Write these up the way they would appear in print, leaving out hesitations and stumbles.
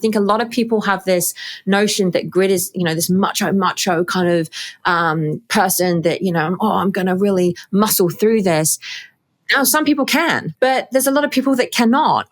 think a lot of people have this notion that grit is, this macho kind of person that, I'm going to really muscle through this. Now, some people can, but there's a lot of people that cannot.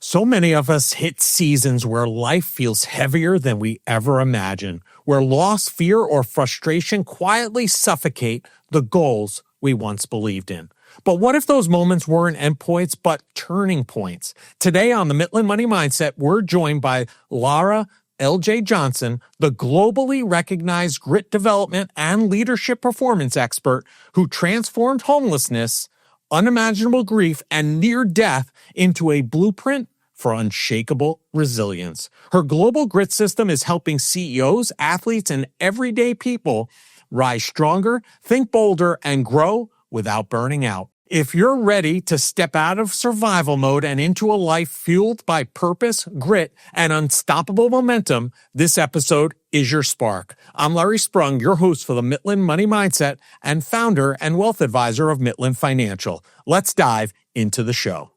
So many of us hit seasons where life feels heavier than we ever imagined, where loss, fear, or frustration quietly suffocate the goals we once believed in. But what if those moments weren't endpoints, but turning points? Today on the Mt. Money Mindset, we're joined by Lara 𝘏𝘏 the globally recognized grit development and leadership performance expert who transformed homelessness, unimaginable grief, and near death into a blueprint for unshakable resilience. Her global grit system is helping CEOs, athletes, and everyday people rise stronger, think bolder, and grow without burning out. If you're ready to step out of survival mode and into a life fueled by purpose, grit, and unstoppable momentum, this episode is your spark. I'm Larry Sprung, your host for the Mt. Money Mindset and founder and wealth advisor of Mt. Financial. Let's dive into the show.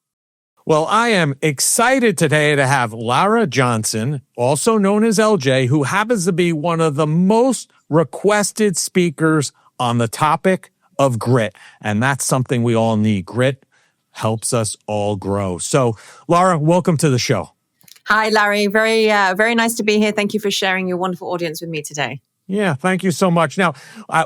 Well, I am excited today to have Lara Johnson, also known as LJ, who happens to be one of the most requested speakers on the topic of grit. And that's something we all need. Grit helps us all grow. So, Lara, welcome to the show. Hi, Larry. Very nice to be here. Thank you for sharing your wonderful audience with me today. Yeah, thank you so much. Now,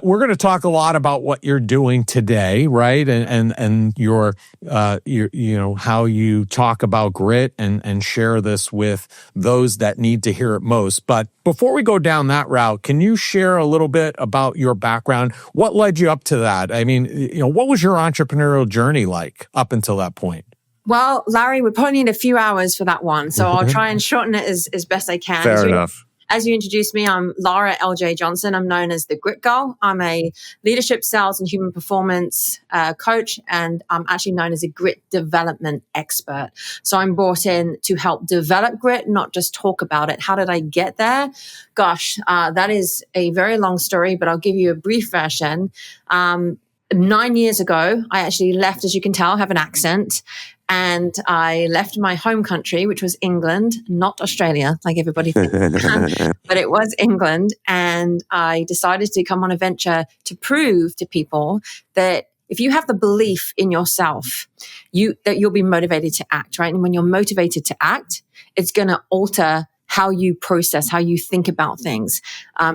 we're going to talk a lot about what you're doing today, right? And your how you talk about grit and share this with those that need to hear it most. But before we go down that route, can you share a little bit about your background? What led you up to that? I mean, what was your entrepreneurial journey like up until that point? Well, Larry, we probably need a few hours for that one, so I'll try and shorten it as best I can. Fair enough. As you introduced me, I'm Lara 𝘏𝘏. I'm known as the Grit Girl. I'm a leadership, sales, and human performance coach, and I'm actually known as a grit development expert. So I'm brought in to help develop grit, not just talk about it. How did I get there? Gosh, that is a very long story, but I'll give you a brief version. 9 years ago, I actually left, as you can tell, I have an accent. And I left my home country, which was England, not Australia, like everybody thinks, but it was England. And I decided to come on a venture to prove to people that if you have the belief in yourself, that you'll be motivated to act, right? And when you're motivated to act, it's going to alter how you process, how you think about things,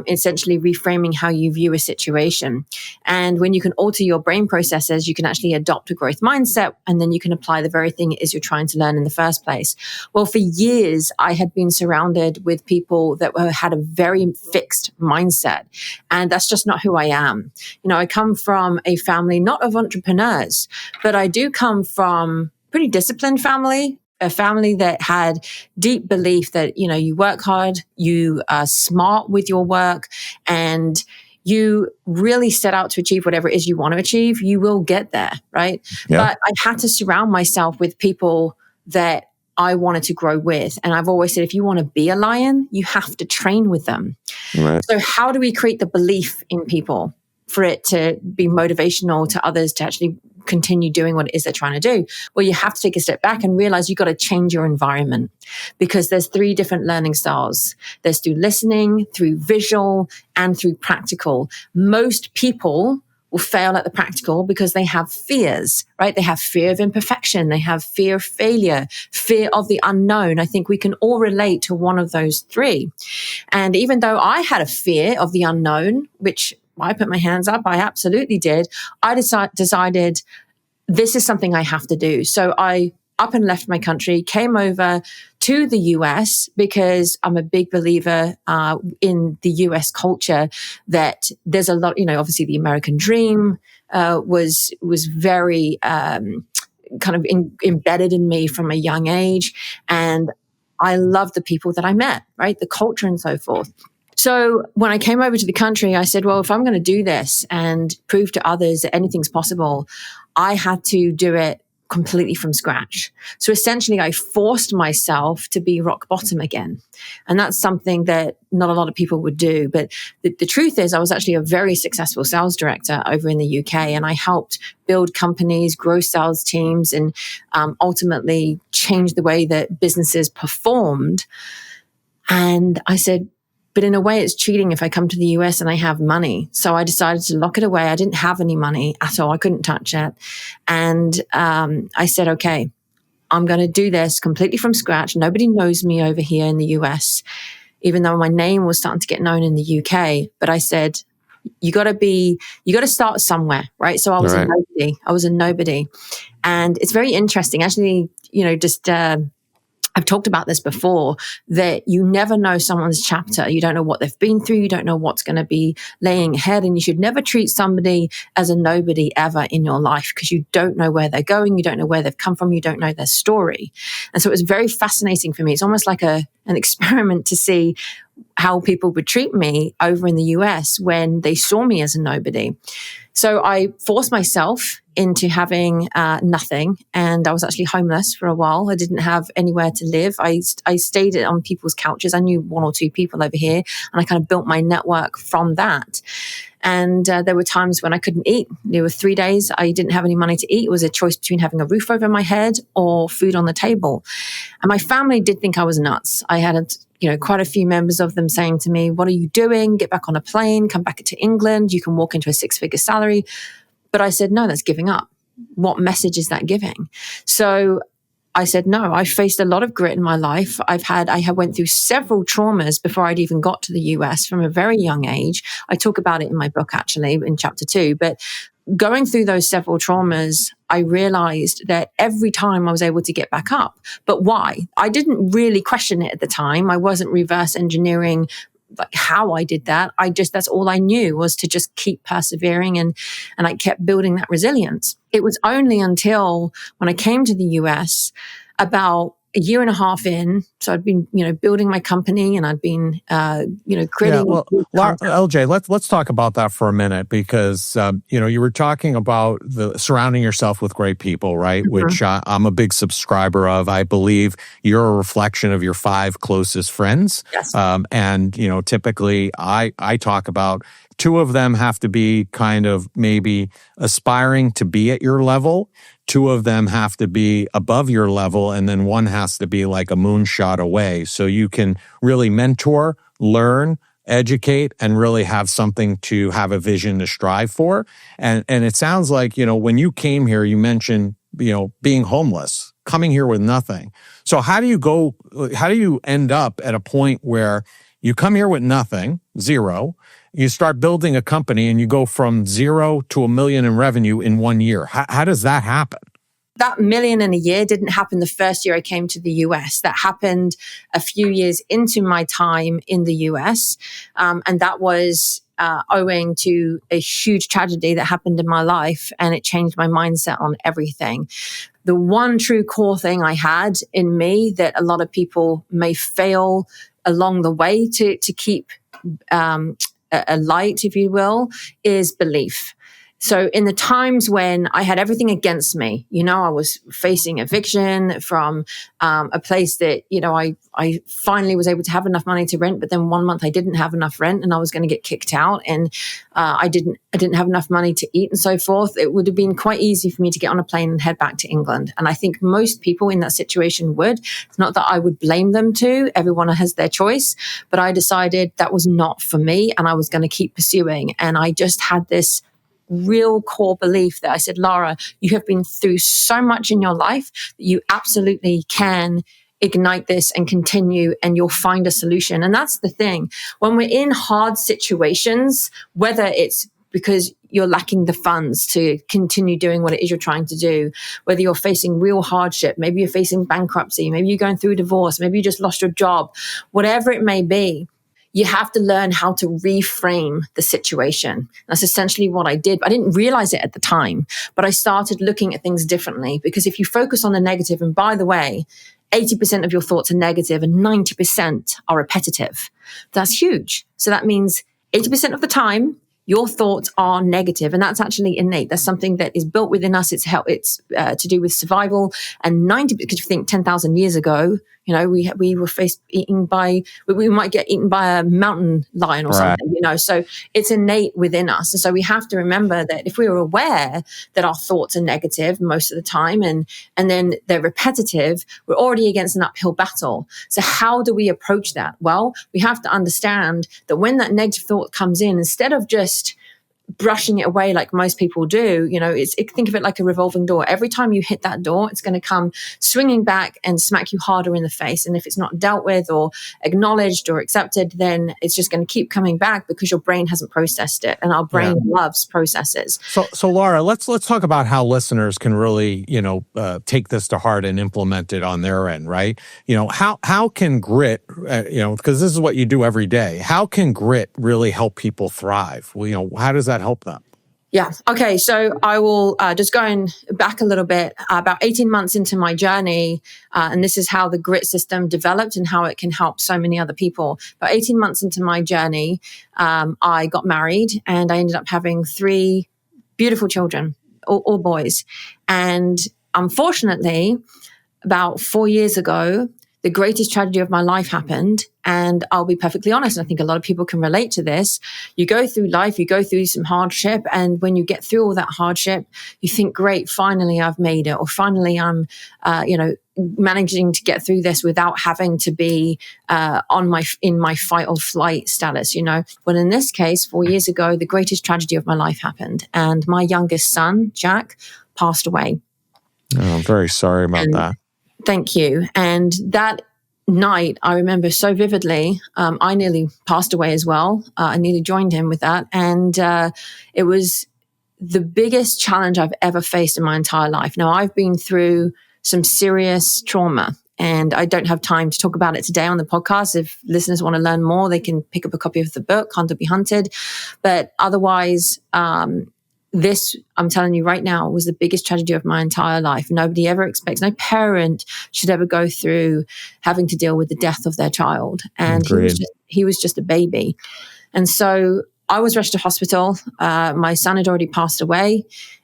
essentially reframing how you view a situation. And when you can alter your brain processes, you can actually adopt a growth mindset, and then you can apply the very thing it is you're trying to learn in the first place. Well, for years, I had been surrounded with people that had a very fixed mindset, and that's just not who I am. I come from a family, not of entrepreneurs, but I do come from a pretty disciplined family. A family that had deep belief that, you work hard, you are smart with your work, and you really set out to achieve whatever it is you want to achieve, you will get there, right? Yeah. But I had to surround myself with people that I wanted to grow with. And I've always said, if you want to be a lion, you have to train with them. Right. So how do we create the belief in people for it to be motivational to others to actually continue doing what it is they're trying to do? Well, you have to take a step back and realize you've got to change your environment, because there's 3 different learning styles. There's through listening, through visual, and through practical. Most people will fail at the practical because they have fears, right? They have fear of imperfection. They have fear of failure, fear of the unknown. I think we can all relate to one of those 3. And even though I had a fear of the unknown, which I put my hands up, I absolutely did, I decided this is something I have to do. So I up and left my country, came over to the US because I'm a big believer in the US culture, that there's a lot, obviously the American dream was very kind of embedded in me from a young age. And I love the people that I met, right? The culture and so forth. So when I came over to the country, I said, well, if I'm going to do this and prove to others that anything's possible, I had to do it completely from scratch. So essentially, I forced myself to be rock bottom again. And that's something that not a lot of people would do. But the truth is, I was actually a very successful sales director over in the UK, and I helped build companies, grow sales teams, and ultimately change the way that businesses performed. And I said, but in a way, it's cheating if I come to the US and I have money. So I decided to lock it away. I didn't have any money at all. I couldn't touch it. And I said, okay, I'm going to do this completely from scratch. Nobody knows me over here in the US, even though my name was starting to get known in the UK. But I said, you got to start somewhere, right? So I was a nobody. I was a nobody. And it's very interesting. Actually, I've talked about this before, that you never know someone's chapter. You don't know what they've been through. You don't know what's going to be laying ahead. And you should never treat somebody as a nobody ever in your life, because you don't know where they're going. You don't know where they've come from. You don't know their story. And so it was very fascinating for me. It's almost like an experiment to see how people would treat me over in the US when they saw me as a nobody. So I forced myself into having nothing, and I was actually homeless for a while. I didn't have anywhere to live. I stayed on people's couches. I knew one or two people over here, and I kind of built my network from that. And there were times when I couldn't eat. There were 3 days I didn't have any money to eat. It was a choice between having a roof over my head or food on the table. And my family did think I was nuts. I had quite a few members of them saying to me, what are you doing? Get back on a plane, come back to England. You can walk into a 6-figure salary. But I said, no, that's giving up. What message is that giving? So I said, no, I faced a lot of grit in my life. I went through several traumas before I'd even got to the US from a very young age. I talk about it in my book, actually, in chapter 2. But going through those several traumas, I realized that every time I was able to get back up. But why? I didn't really question it at the time. I wasn't reverse engineering like how I did that. That's all I knew, was to just keep persevering, and I kept building that resilience. It was only until when I came to the US about a year and a half in, so I'd been, building my company, and I'd been, creating. Yeah, well, LJ, let's talk about that for a minute, because you were talking about the surrounding yourself with great people, right? Mm-hmm. Which I'm a big subscriber of. I believe you're a reflection of your 5 closest friends. Yes. And typically I talk about 2 of them have to be kind of maybe aspiring to be at your level. 2 of them have to be above your level, and then 1 has to be like a moonshot away. So you can really mentor, learn, educate, and really have something to have a vision to strive for. And it sounds like, when you came here, you mentioned, being homeless, coming here with nothing. So how do you end up at a point where you come here with nothing, zero, you start building a company, and you go from 0 to $1 million in revenue in 1 year? How does that happen? That $1 million in a year didn't happen the first year I came to the US. That happened a few years into my time in the US. And that was owing to a huge tragedy that happened in my life, and it changed my mindset on everything. The one true core thing I had in me that a lot of people may fail along the way to keep a light, if you will, is belief. So in the times when I had everything against me, I was facing eviction from a place that, I finally was able to have enough money to rent, but then 1 month I didn't have enough rent and I was going to get kicked out, and I didn't have enough money to eat and so forth. It would have been quite easy for me to get on a plane and head back to England. And I think most people in that situation would. It's not that I would blame them to. Everyone has their choice, but I decided that was not for me, and I was going to keep pursuing. And I just had this real core belief that I said, Lara, you have been through so much in your life that you absolutely can ignite this and continue, and you'll find a solution. And that's the thing. When we're in hard situations, whether it's because you're lacking the funds to continue doing what it is you're trying to do, whether you're facing real hardship, maybe you're facing bankruptcy, maybe you're going through a divorce, maybe you just lost your job, whatever it may be, you have to learn how to reframe the situation. That's essentially what I did. I didn't realize it at the time, but I started looking at things differently, because if you focus on the negative, and by the way, 80% of your thoughts are negative and 90% are repetitive. That's huge. So that means 80% of the time, your thoughts are negative, and that's actually innate. That's something that is built within us. It's to do with survival. And 90, because you think 10,000 years ago, we were we might get eaten by a mountain lion or Right. something, so it's innate within us. And so we have to remember that if we are aware that our thoughts are negative most of the time, and then they're repetitive, we're already against an uphill battle. So how do we approach that? Well, we have to understand that when that negative thought comes in, instead of just brushing it away like most people do, think of it like a revolving door. Every time you hit that door, it's going to come swinging back and smack you harder in the face. And if it's not dealt with or acknowledged or accepted, then it's just going to keep coming back because your brain hasn't processed it. And our brain loves processes. So Lara, let's talk about how listeners can really, take this to heart and implement it on their end, right? How can grit, because this is what you do every day. How can grit really help people thrive? Well, how does that help them? Yeah. Okay. So I will just going back a little bit, about 18 months into my journey, and this is how the grit system developed and how it can help so many other people. About 18 months into my journey, I got married and I ended up having 3 beautiful children, all boys. And unfortunately, about 4 years ago, the greatest tragedy of my life happened. And I'll be perfectly honest, I think a lot of people can relate to this. You go through life, you go through some hardship. And when you get through all that hardship, you think, great, finally I've made it. Or finally I'm, managing to get through this without having to be in my fight or flight status, Well, in this case, 4 years ago, the greatest tragedy of my life happened. And my youngest son, Jack, passed away. Oh, I'm very sorry about that. Thank you. And that night, I remember so vividly, I nearly passed away as well. I nearly joined him with that. And it was the biggest challenge I've ever faced in my entire life. Now, I've been through some serious trauma, and I don't have time to talk about it today on the podcast. If listeners want to learn more, they can pick up a copy of the book, Hunt or Be Hunted. But otherwise, this, I'm telling you right now, was the biggest tragedy of my entire life. Nobody ever expects, no parent should ever go through having to deal with the death of their child. And he was just a baby. And so I was rushed to hospital. My son had already passed away,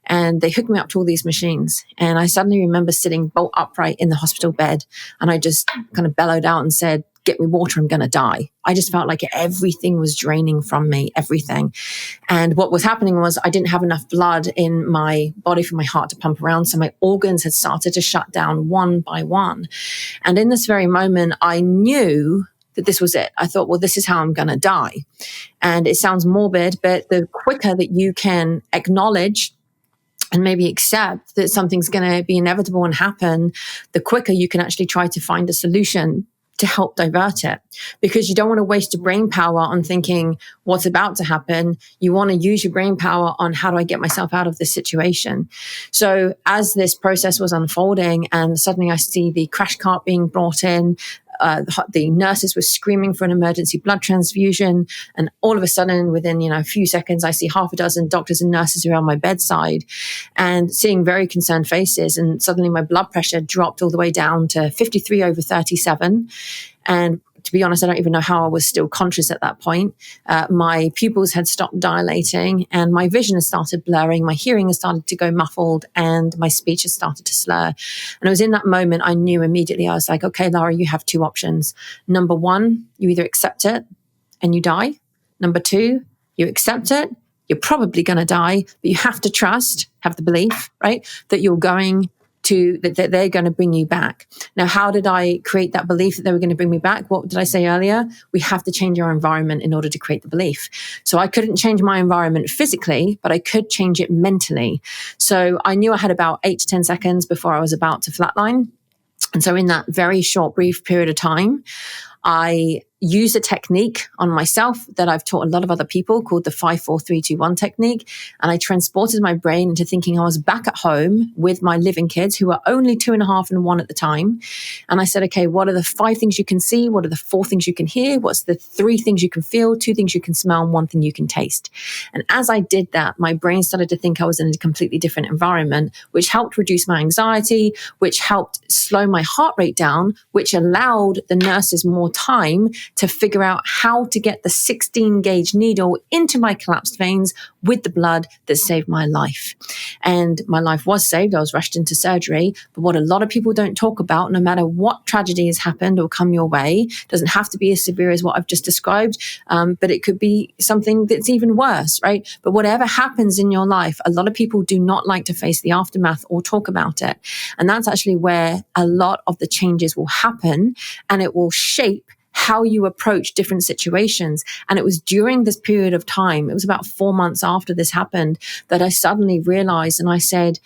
and they hooked me up to all these machines. And I suddenly remember sitting bolt upright in the hospital bed, and I just kind of bellowed out and said, "Get me water, I'm going to die." I just felt like everything was draining from me, everything. And what was happening was I didn't have enough blood in my body for my heart to pump around. So my organs had started to shut down one by one. And in this very moment, I knew that this was it. I thought, well, this is how I'm going to die. And it sounds morbid, but the quicker that you can acknowledge and maybe accept that something's going to be inevitable and happen, the quicker you can actually try to find a solution to help divert it, because you don't want to waste your brain power on thinking what's about to happen. You want to use your brain power on how do I get myself out of this situation. So as this process was unfolding, and suddenly I see the crash cart being brought in, the nurses were screaming for an emergency blood transfusion. And all of a sudden, within, a few seconds, I see half a dozen doctors and nurses around my bedside and seeing very concerned faces. And suddenly my blood pressure dropped all the way down to 53/37. And to be honest, I don't even know how I was still conscious at that point. My pupils had stopped dilating and my vision has started blurring. My hearing has started to go muffled and my speech has started to slur. And it was in that moment I knew immediately. I was like, okay, Lara, you have 2 options. Number 1, you either accept it and you die. Number 2, you accept it. You're probably going to die, but you have to trust, have the belief, right, that you're going to, that they're going to bring you back. Now, how did I create that belief that they were going to bring me back? What did I say earlier? We have to change our environment in order to create the belief. So I couldn't change my environment physically, but I could change it mentally. So I knew I had about 8 to 10 seconds before I was about to flatline. And so in that very short, brief period of time, I use a technique on myself that I've taught a lot of other people called the 5, 4, 3, 2, 1 technique. And I transported my brain into thinking I was back at home with my living kids who were only 2.5 and 1 at the time. And I said, okay, what are the 5 things you can see? What are the 4 things you can hear? What's the 3 things you can feel, 2 things you can smell, and 1 thing you can taste? And as I did that, my brain started to think I was in a completely different environment, which helped reduce my anxiety, which helped slow my heart rate down, which allowed the nurses more time to figure out how to get the 16-gauge needle into my collapsed veins with the blood that saved my life. And my life was saved. I was rushed into surgery. But what a lot of people don't talk about, no matter what tragedy has happened or come your way, doesn't have to be as severe as what I've just described, but it could be something that's even worse, right? But whatever happens in your life, a lot of people do not like to face the aftermath or talk about it. And that's actually where a lot of the changes will happen, and it will shape how you approach different situations. And it was during this period of time, it was about 4 months after this happened, that I suddenly realized, and I said,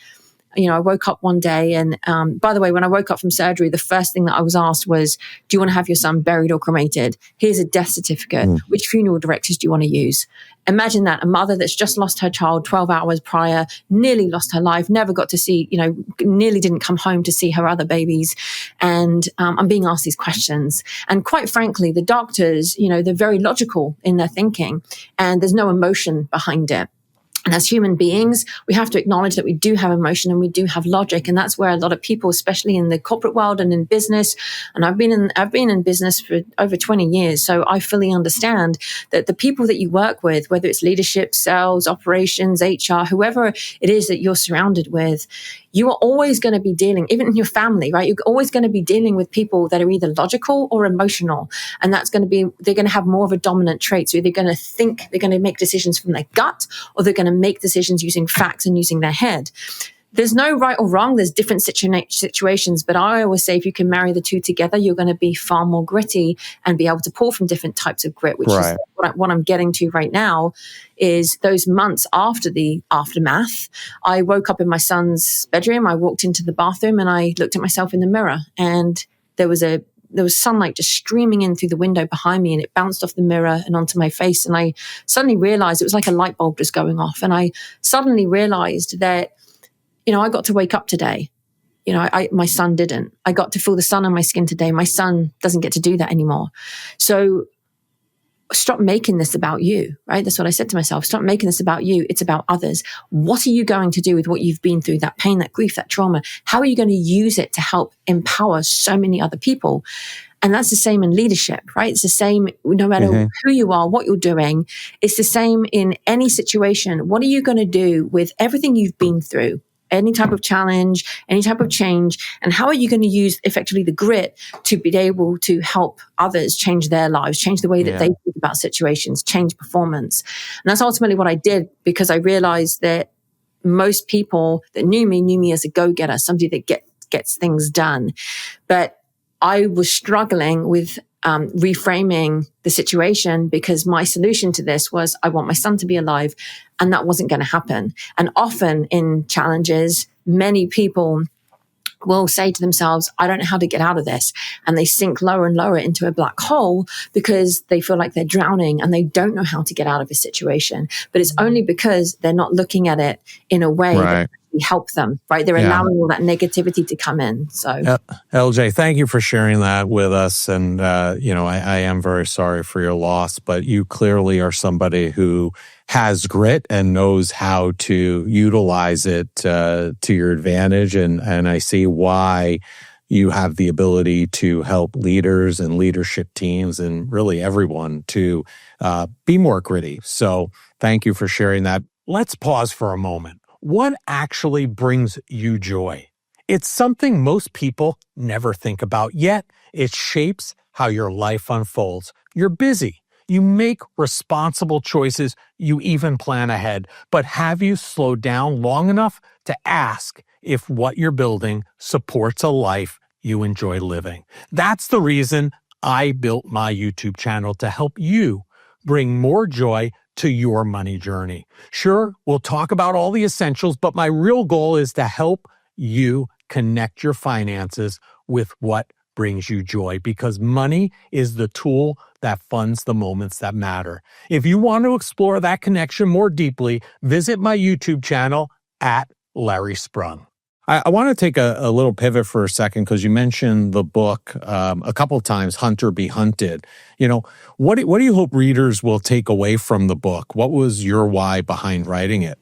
I woke up one day and, by the way, when I woke up from surgery, the first thing that I was asked was, do you want to have your son buried or cremated? Here's a death certificate. Which funeral directors do you want to use? Imagine that, a mother that's just lost her child 12 hours prior, nearly lost her life, never got to see, nearly didn't come home to see her other babies. And I'm being asked these questions. And quite frankly, the doctors, they're very logical in their thinking, and there's no emotion behind it. And as human beings, we have to acknowledge that we do have emotion and we do have logic. And that's where a lot of people, especially in the corporate world and in business, and I've been in business for over 20 years. So I fully understand that the people that you work with, whether it's leadership, sales, operations, HR, whoever it is that you're surrounded with, you are always going to be dealing, even in your family, right? You're always going to be dealing with people that are either logical or emotional. And they're going to have more of a dominant trait. So they're going to think, they're going to make decisions from their gut, or they're going to make decisions using facts and using their head. There's no right or wrong. There's different situations. But I always say if you can marry the two together, you're going to be far more gritty and be able to pull from different types of grit, which is what I'm getting to right now. Is those months after the aftermath, I woke up in my son's bedroom. I walked into the bathroom and I looked at myself in the mirror, and there was sunlight just streaming in through the window behind me, and it bounced off the mirror and onto my face. And I suddenly realized it was like a light bulb just going off. And I suddenly realized that, I got to wake up today. My son didn't. I got to feel the sun on my skin today. My son doesn't get to do that anymore. So stop making this about you, right? That's what I said to myself. Stop making this about you. It's about others. What are you going to do with what you've been through, that pain, that grief, that trauma? How are you going to use it to help empower so many other people? And that's the same in leadership, right? It's the same no matter who you are, what you're doing. It's the same in any situation. What are you going to do with everything you've been through? Any type of challenge, any type of change, and how are you going to use effectively the grit to be able to help others change their lives, change the way that they think about situations, change performance. And that's ultimately what I did, because I realized that most people that knew me as a go-getter, somebody that gets things done. But I was struggling with reframing the situation, because my solution to this was I want my son to be alive, and that wasn't going to happen. And often in challenges, many people will say to themselves, I don't know how to get out of this. And they sink lower and lower into a black hole because they feel like they're drowning and they don't know how to get out of a situation. But it's only because they're not looking at it in a way that help them, right? They're allowing all that negativity to come in. So, LJ, thank you for sharing that with us. And, I am very sorry for your loss, but you clearly are somebody who has grit and knows how to utilize it to your advantage. And I see why you have the ability to help leaders and leadership teams and really everyone to be more gritty. So thank you for sharing that. Let's pause for a moment. What actually brings you joy? It's something most people never think about, yet it shapes how your life unfolds. You're busy. You make responsible choices. You even plan ahead. But have you slowed down long enough to ask if what you're building supports a life you enjoy living? That's the reason I built my YouTube channel, to help you bring more joy to your money journey. Sure, we'll talk about all the essentials, but my real goal is to help you connect your finances with what brings you joy, because money is the tool that funds the moments that matter. If you want to explore that connection more deeply, visit my YouTube channel at Larry Sprung. I want to take a little pivot for a second, because you mentioned the book a couple of times, Hunter Be Hunted. What do you hope readers will take away from the book? What was your why behind writing it?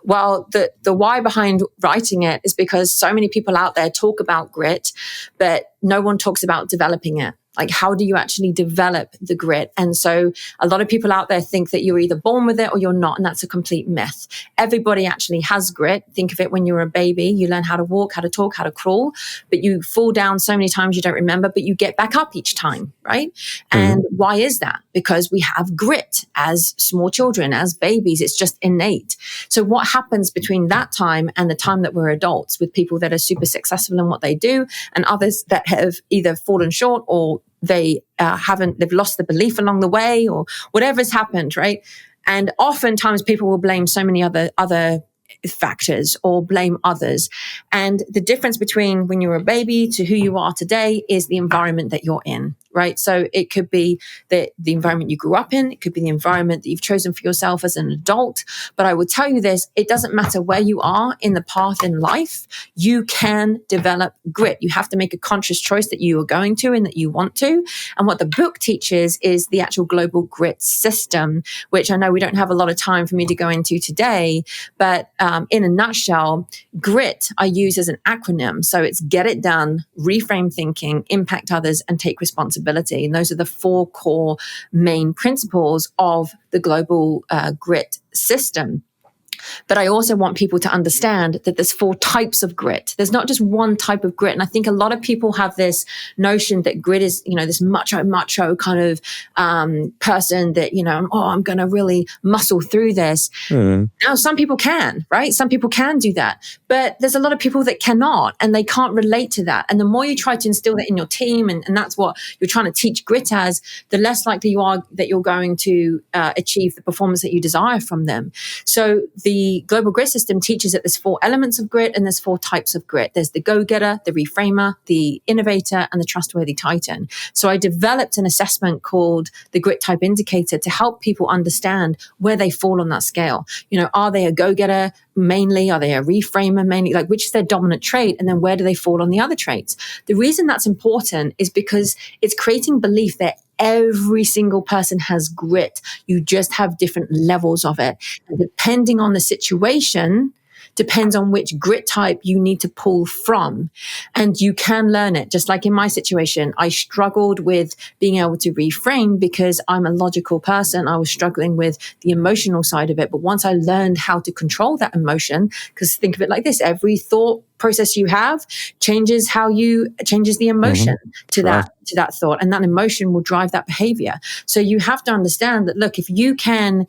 Well, the why behind writing it is because so many people out there talk about grit, but no one talks about developing it. Like, how do you actually develop the grit? And so a lot of people out there think that you're either born with it or you're not. And that's a complete myth. Everybody actually has grit. Think of it when you're a baby. You learn how to walk, how to talk, how to crawl, but you fall down so many times you don't remember, but you get back up each time, right? And why is that? Because we have grit as small children, as babies. It's just innate. So what happens between that time and the time that we're adults, with people that are super successful in what they do and others that have either fallen short or they've lost the belief along the way, or whatever's happened, right? And oftentimes people will blame so many other factors or blame others. And the difference between when you were a baby to who you are today is the environment that you're in, right? So it could be the environment you grew up in. It could be the environment that you've chosen for yourself as an adult. But I will tell you this, it doesn't matter where you are in the path in life, you can develop grit. You have to make a conscious choice that you are going to and that you want to. And what the book teaches is the actual global grit system, which I know we don't have a lot of time for me to go into today, but in a nutshell, grit I use as an acronym. So it's get it done, reframe thinking, impact others, and take responsibility. And those are the 4 core main principles of the global grit system. But I also want people to understand that there's 4 types of grit. There's not just one type of grit. And I think a lot of people have this notion that grit is, this macho kind of person that, I'm going to really muscle through this. Now, some people can, right? Some people can do that. But there's a lot of people that cannot, and they can't relate to that. And the more you try to instill that in your team, and that's what you're trying to teach grit as, the less likely you are that you're going to achieve the performance that you desire from them. So the global grit system teaches that there's 4 elements of grit and there's 4 types of grit. There's the go-getter, the reframer, the innovator, and the trustworthy titan. So I developed an assessment called the Grit Type Indicator to help people understand where they fall on that scale. Are they a go-getter mainly? Are they a reframer mainly? Like, which is their dominant trait? And then where do they fall on the other traits? The reason that's important is because it's creating belief that every single person has grit. You just have different levels of it. And depending on the situation, depends on which grit type you need to pull from. And you can learn it. Just like in my situation, I struggled with being able to reframe because I'm a logical person. I was struggling with the emotional side of it. But once I learned how to control that emotion, because think of it like this, every thought process you have changes the emotion to that thought, and that emotion will drive that behavior. So you have to understand that, look, if you can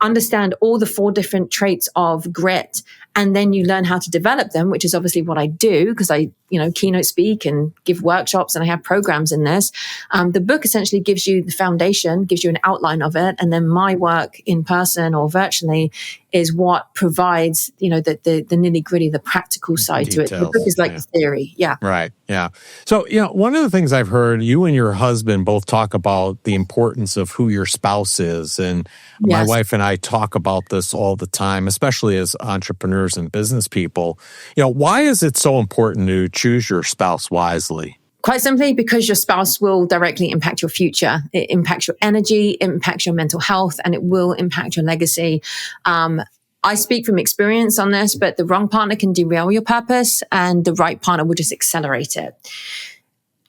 understand all the 4 different traits of grit, and then you learn how to develop them, which is obviously what I do because I, keynote speak and give workshops and I have programs in this. The book essentially gives you the foundation, gives you an outline of it. And then my work in person or virtually is what provides, the nitty gritty, the practical side to it. The book is like the theory. Yeah. Right. Yeah. So, one of the things I've heard you and your husband both talk about the importance of who your spouse is. And my wife and I talk about this all the time, especially as entrepreneurs and business people. Why is it so important to choose your spouse wisely? Quite simply because your spouse will directly impact your future. It impacts your energy, it impacts your mental health, and it will impact your legacy. I speak from experience on this, but the wrong partner can derail your purpose and the right partner will just accelerate it.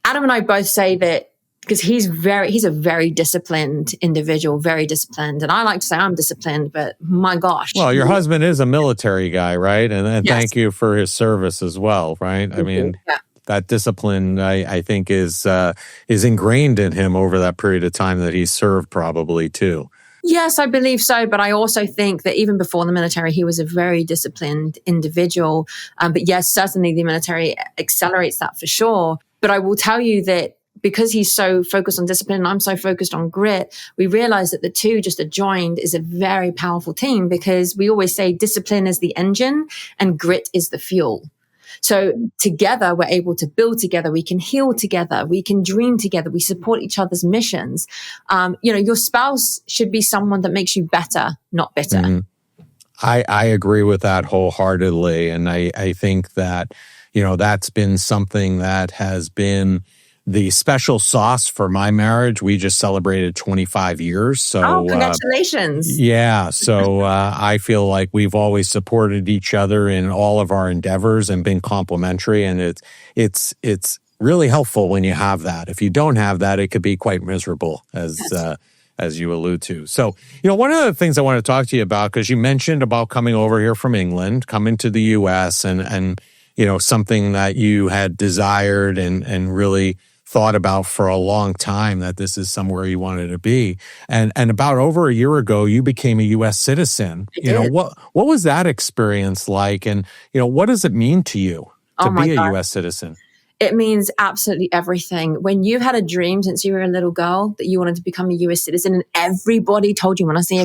Adam and I both say that because he's a very disciplined individual, very disciplined. And I like to say I'm disciplined, but my gosh. Well, your husband is a military guy, right? And thank you for his service as well, right? I mean, that discipline, I think, is ingrained in him over that period of time that he served probably too. Yes, I believe so. But I also think that even before the military, he was a very disciplined individual. But yes, certainly the military accelerates that for sure. But I will tell you that because he's so focused on discipline and I'm so focused on grit, we realize that the two just adjoined is a very powerful team because we always say discipline is the engine and grit is the fuel. So together, we're able to build together. We can heal together. We can dream together. We support each other's missions. Your spouse should be someone that makes you better, not bitter. Mm-hmm. I agree with that wholeheartedly. And I think that, that's been something that has been the special sauce for my marriage. We just celebrated 25 years. So, congratulations. So I feel like we've always supported each other in all of our endeavors and been complementary. And it's really helpful when you have that. If you don't have that, it could be quite miserable, as you allude to. So, one of the things I want to talk to you about, because you mentioned about coming over here from England, coming to the U.S. and something that you had desired and really thought about for a long time, that this is somewhere you wanted to be. And about over a year ago, you became a U.S. citizen. What was that experience like? And, what does it mean to you to be a U.S. citizen? It means absolutely everything. When you've had a dream since you were a little girl that you wanted to become a US citizen, and everybody told you, when I say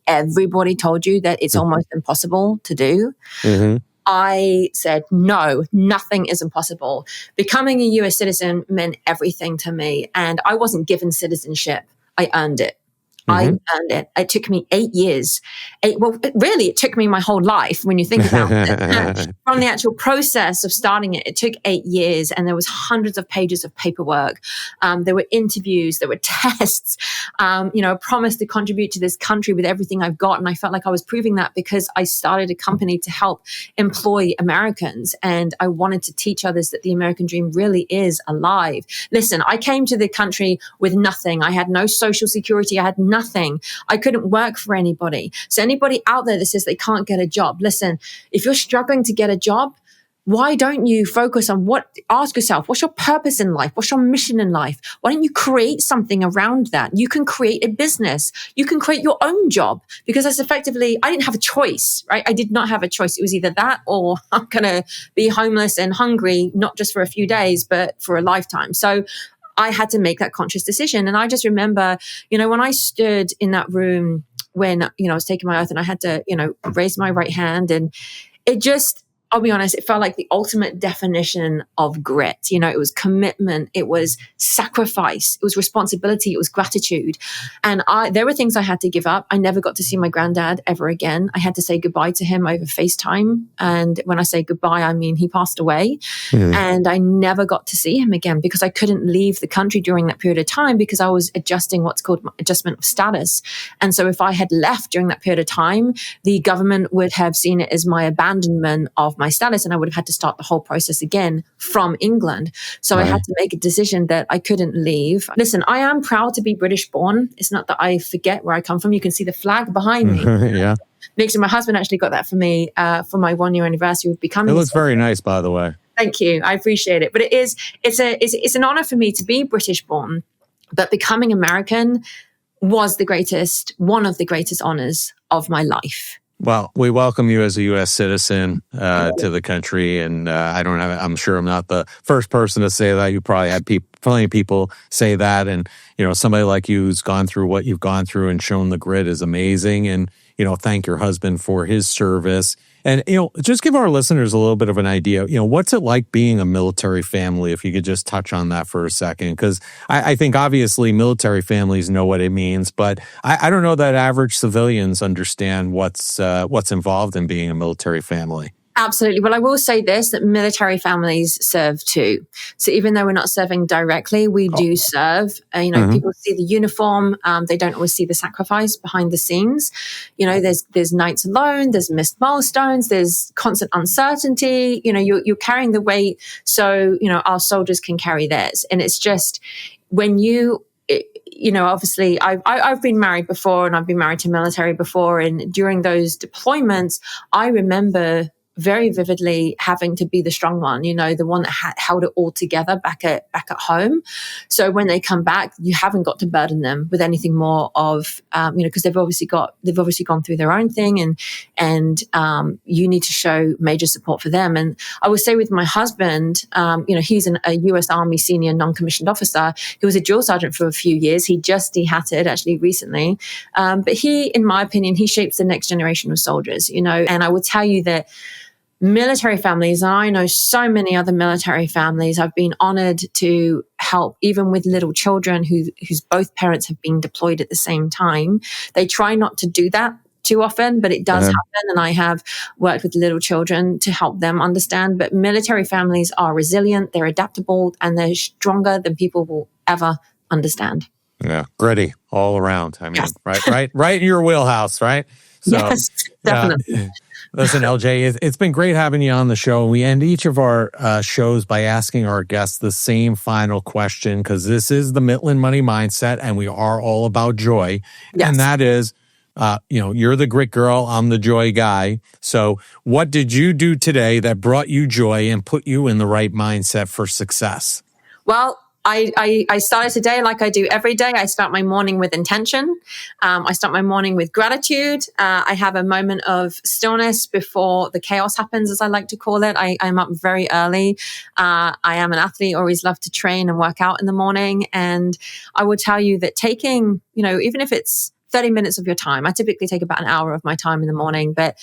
everybody told you that it's almost impossible to do. Mm-hmm. I said, no, nothing is impossible. Becoming a US citizen meant everything to me. And I wasn't given citizenship. I earned it. I earned it. It took me 8 years. It took me my whole life when you think about it. From the actual process of starting it, it took 8 years, and there was hundreds of pages of paperwork. There were interviews, there were tests, a promise to contribute to this country with everything I've got. And I felt like I was proving that because I started a company to help employ Americans. And I wanted to teach others that the American dream really is alive. Listen, I came to the country with nothing. I had no social security. I had nothing. I couldn't work for anybody. So anybody out there that says they can't get a job, listen, if you're struggling to get a job, why don't you focus on ask yourself, what's your purpose in life? What's your mission in life? Why don't you create something around that? You can create a business. You can create your own job, because that's effectively, I didn't have a choice, right? I did not have a choice. It was either that or I'm going to be homeless and hungry, not just for a few days, but for a lifetime. So I had to make that conscious decision. And I just remember, when I stood in that room when, I was taking my oath, and I had to, raise my right hand, and it just, I'll be honest, it felt like the ultimate definition of grit. It was commitment, it was sacrifice, it was responsibility, it was gratitude. And there were things I had to give up. I never got to see my granddad ever again. I had to say goodbye to him over FaceTime. And when I say goodbye, I mean he passed away. And I never got to see him again because I couldn't leave the country during that period of time, because I was adjusting what's called adjustment of status. And so if I had left during that period of time, the government would have seen it as my abandonment of my status, and I would have had to start the whole process again from England. So I had to make a decision that I couldn't leave. Listen, I am proud to be British born. It's not that I forget where I come from. You can see the flag behind me. Yeah. Nixon, my husband actually got that for me for my 1 year anniversary of becoming. It looks very nice, by the way. Thank you. I appreciate it. But it's an honor for me to be British born, but becoming American was one of the greatest honors of my life. Well, we welcome you as a U.S. citizen to the country, and I'm sure I'm not the first person to say that. You probably had plenty of people say that, and somebody like you who's gone through what you've gone through and shown the grit is amazing. And thank your husband for his service. And, just give our listeners a little bit of an idea, what's it like being a military family, if you could just touch on that for a second? Because I think obviously military families know what it means, but I don't know that average civilians understand what's involved in being a military family. Absolutely. Well, I will say this, that military families serve too. So even though we're not serving directly, we do serve. People see the uniform. They don't always see the sacrifice behind the scenes. There's nights alone, there's missed milestones, there's constant uncertainty. You're carrying the weight so, our soldiers can carry theirs. And it's just when obviously I've been married before, and I've been married to military before. And during those deployments, I remember very vividly having to be the strong one, the one that held it all together back at home. So when they come back, you haven't got to burden them with anything more of, because they've obviously gone through their own thing, and you need to show major support for them. And I would say with my husband, he's a U.S. Army senior non-commissioned officer. He was a drill sergeant for a few years. He just dehatted actually recently. But he, in my opinion, he shapes the next generation of soldiers, and I would tell you that military families, and I know so many other military families, I've been honored to help, even with little children whose both parents have been deployed at the same time. They try not to do that too often, but it does happen. And I have worked with little children to help them understand. But military families are resilient, they're adaptable, and they're stronger than people will ever understand. Yeah, gritty all around. I mean, yes. right in your wheelhouse, right? So, Yes, definitely. Listen, LJ, it's been great having you on the show. We end each of our shows by asking our guests the same final question, because this is the Mt. Money Mindset, and we are all about joy. Yes. And that is, you're the grit girl, I'm the joy guy. So what did you do today that brought you joy and put you in the right mindset for success? Well, I started today like I do every day. I start my morning with intention. I start my morning with gratitude. I have a moment of stillness before the chaos happens, as I like to call it. I'm up very early. I am an athlete, always love to train and work out in the morning. And I will tell you that taking, even if it's 30 minutes of your time, I typically take about an hour of my time in the morning, but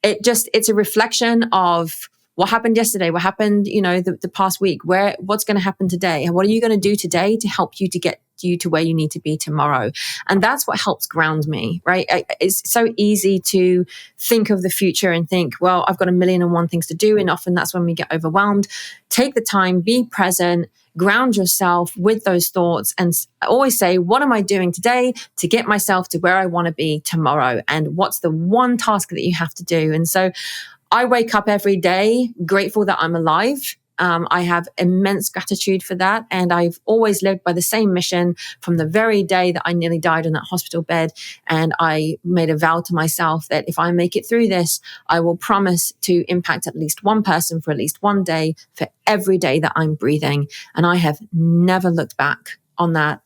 it's a reflection of what happened yesterday, what happened, the past week, what's going to happen today, and what are you going to do today to help you to get you to where you need to be tomorrow. And that's what helps ground me, right? It's so easy to think of the future and think, well, I've got 1,000,001 things to do. And often that's when we get overwhelmed. Take the time, be present, ground yourself with those thoughts, and always say, what am I doing today to get myself to where I want to be tomorrow? And what's the one task that you have to do? And so I wake up every day grateful that I'm alive. I have immense gratitude for that. And I've always lived by the same mission from the very day that I nearly died on that hospital bed. And I made a vow to myself that if I make it through this, I will promise to impact at least one person for at least one day for every day that I'm breathing. And I have never looked back on that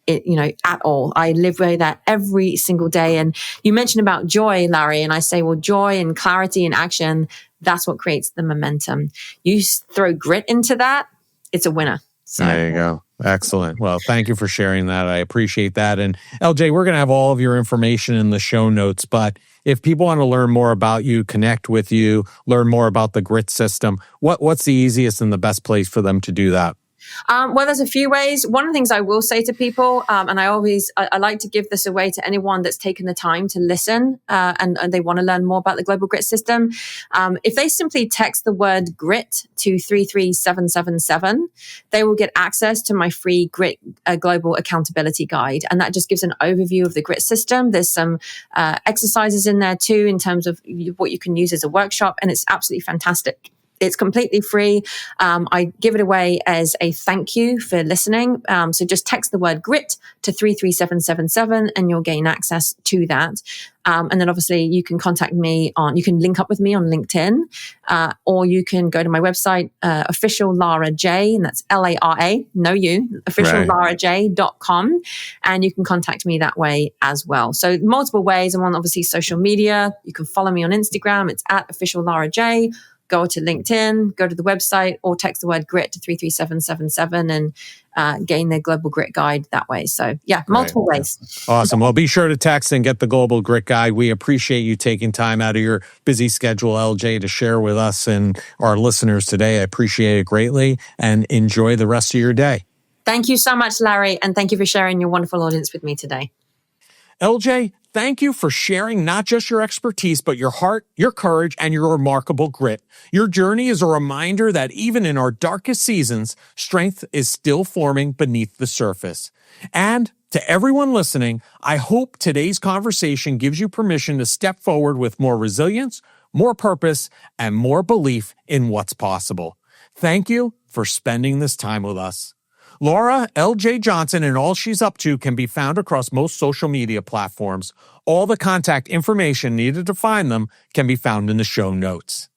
at all. I live with that every single day. And you mentioned about joy, Larry, and I say, well, joy and clarity and action, that's what creates the momentum. You throw grit into that, it's a winner. So there you go. Excellent. Well, thank you for sharing that. I appreciate that. And LJ, we're going to have all of your information in the show notes, but if people want to learn more about you, connect with you, learn more about the grit system, what's the easiest and the best place for them to do that? Well, there's a few ways. One of the things I will say to people, and I like to give this away to anyone that's taken the time to listen and they want to learn more about the Global Grit System. If they simply text the word grit to 33777, they will get access to my free Grit Global Accountability Guide. And that just gives an overview of the grit system. There's some exercises in there too, in terms of what you can use as a workshop. And it's absolutely fantastic. It's completely free. I give it away as a thank you for listening. So just text the word grit to 33777 and you'll gain access to that. And then obviously you can contact me you can link up with me on LinkedIn, or you can go to my website, official Lara J, and that's Lara, no you, officiallaraj.com. And you can contact me that way as well. So multiple ways. I'm on obviously social media. You can follow me on Instagram. It's at official Lara J. Go to LinkedIn, go to the website, or text the word grit to 33777 and gain the Global Grit Guide that way. So yeah, multiple ways. Awesome. Well, be sure to text and get the Global Grit Guide. We appreciate you taking time out of your busy schedule, LJ, to share with us and our listeners today. I appreciate it greatly, and enjoy the rest of your day. Thank you so much, Larry. And thank you for sharing your wonderful audience with me today. LJ, thank you for sharing not just your expertise, but your heart, your courage, and your remarkable grit. Your journey is a reminder that even in our darkest seasons, strength is still forming beneath the surface. And to everyone listening, I hope today's conversation gives you permission to step forward with more resilience, more purpose, and more belief in what's possible. Thank you for spending this time with us. Lara L.J. Johnson and all she's up to can be found across most social media platforms. All the contact information needed to find them can be found in the show notes.